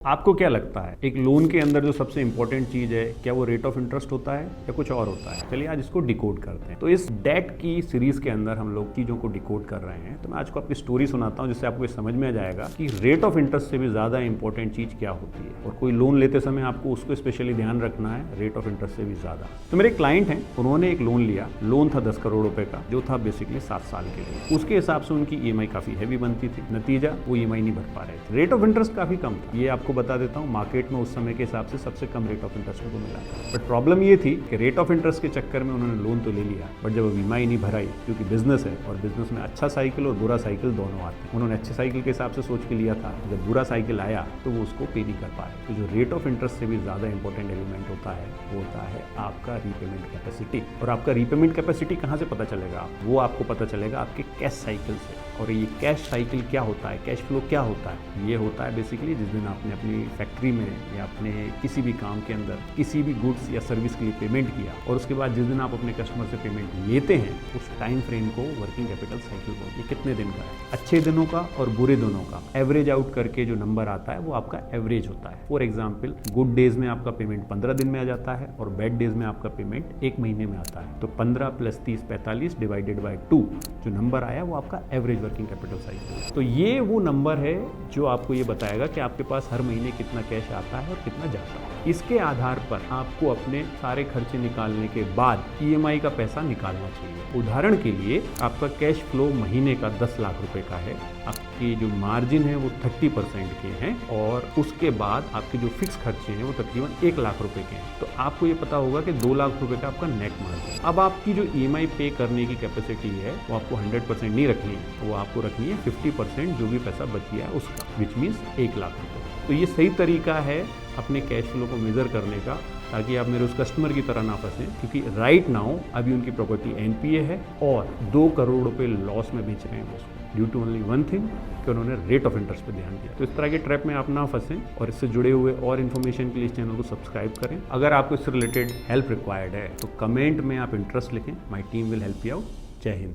आपको क्या लगता है एक लोन के अंदर जो सबसे इंपॉर्टेंट चीज है, क्या वो रेट ऑफ इंटरेस्ट होता है या कुछ और होता है? चलिए आज इसको डिकोड करते हैं। तो इस डेट की सीरीज के अंदर हम लोग चीजों को डिकोड कर रहे हैं। तो मैं आज को आपकी स्टोरी सुनाता हूं जिससे आपको समझ में आ जाएगा कि रेट ऑफ इंटरेस्ट से भी ज्यादा इंपॉर्टेंट चीज क्या होती है, और कोई लोन लेते समय आपको उसको स्पेशली ध्यान रखना है रेट ऑफ इंटरेस्ट से भी ज्यादा। तो मेरे क्लाइंट हैं, उन्होंने एक लोन लिया। लोन था 10 करोड़ रुपए का, जो था बेसिकली 7 साल के लिए। उसके हिसाब से उनकी ईएमआई काफी हैवी बनती थी। नतीजा, वो ईएमआई नहीं भर पा रहे थे। रेट ऑफ इंटरेस्ट काफी कम था। ये आपको बता देता हूँ, मार्केट में उस समय के हिसाब से सबसे कम रेट ऑफ इंटरेस्ट उनको मिला। बट प्रॉब्लम ये थी कि रेट ऑफ इंटरेस्ट के चक्कर में उन्होंने लोन तो ले लिया, बट जब ईएमआई नहीं भराई, क्योंकि बिजनेस है और बिजनेस में अच्छा साइकिल और बुरा साइकिल दोनों आते हैं। उन्होंने अच्छे साइकिल के हिसाब से सोच के लिया था, जब बुरा साइकिल आया तो वो उसको पे नहीं कर पाए। तो जो रेट ऑफ इंटरेस्ट से भी ज्यादा इंपॉर्टेंट एलिमेंट होता है वो होता है आपका रीपेमेंट कैपेसिटी। और आपका रीपेमेंट कैपेसिटी कहाँ से पता चलेगा? वो आपको पता चलेगा आपके कैश साइकिल से। और ये कैश साइकिल क्या होता है, कैश फ्लो क्या होता है? ये होता है बेसिकली जिस दिन आपने अपनी फैक्ट्री में या अपने किसी भी काम के अंदर किसी भी गुड्स या सर्विस के लिए पेमेंट किया, और उसके बाद जिस दिन आप अपने कस्टमर से पेमेंट लेते हैं, उस टाइम फ्रेम को वर्किंग कैपिटल साइकिल बोलते हैं। कितने दिन का है? अच्छे दिनों का और बुरे दिनों का एवरेज आउट करके जो नंबर आता है वो आपका एवरेज होता है। फॉर एग्जाम्पल, गुड डेज में आपका पेमेंट 15 दिन में आ जाता है और बैड डेज में आपका पेमेंट 1 महीने में आता है। तो 15 + 30 45 डिवाइडेड बाय 2 जो नंबर आया वो आपका एवरेज वर्किंग कैपिटल साइकिल। तो ये वो नंबर है जो आपको ये बताएगा कि आपके पास हर महीने कितना कैश आता है और कितना जाता है। इसके आधार पर आपको अपने सारे खर्चे निकालने के बाद ईएमआई का पैसा निकालना चाहिए। उदाहरण के लिए, आपका कैश फ्लो महीने का 10 लाख रुपए का है, आपकी जो मार्जिन है वो 30% के हैं, और उसके बाद आपके जो फिक्स खर्चे हैं वो तकरीबन 1 लाख रुपए के हैं। तो आपको ये पता होगा कि 2 लाख रुपए का आपका नेट मार्जिन। अब आपकी जो ईएमआई पे करने की कैपेसिटी है वो आपको 100% नहीं रखनी है, वो आपको रखनी है 50% जो भी पैसा बच गया है उसका, विच मीन्स 1 लाख रुपए। तो ये सही तरीका है अपने कैश फ्लो को मेजर करने का, ताकि आप मेरे उस कस्टमर की तरह ना फंसें। क्योंकि राइट नाउ अभी उनकी प्रॉपर्टी एनपीए है और 2 करोड़ रुपए लॉस में बेच रहे हैं उसको, due to only one thing कि उन्होंने रेट ऑफ इंटरेस्ट पे ध्यान दिया। तो इस तरह के ट्रैप में आप ना फंसें, और इससे जुड़े हुए और इन्फॉर्मेशन के लिए इस चैनल को सब्सक्राइब करें। अगर आपको इससे रिलेटेड हेल्प रिक्वायर्ड है तो कमेंट में आप इंटरेस्ट लिखें, my team will help you out. जय हिंद।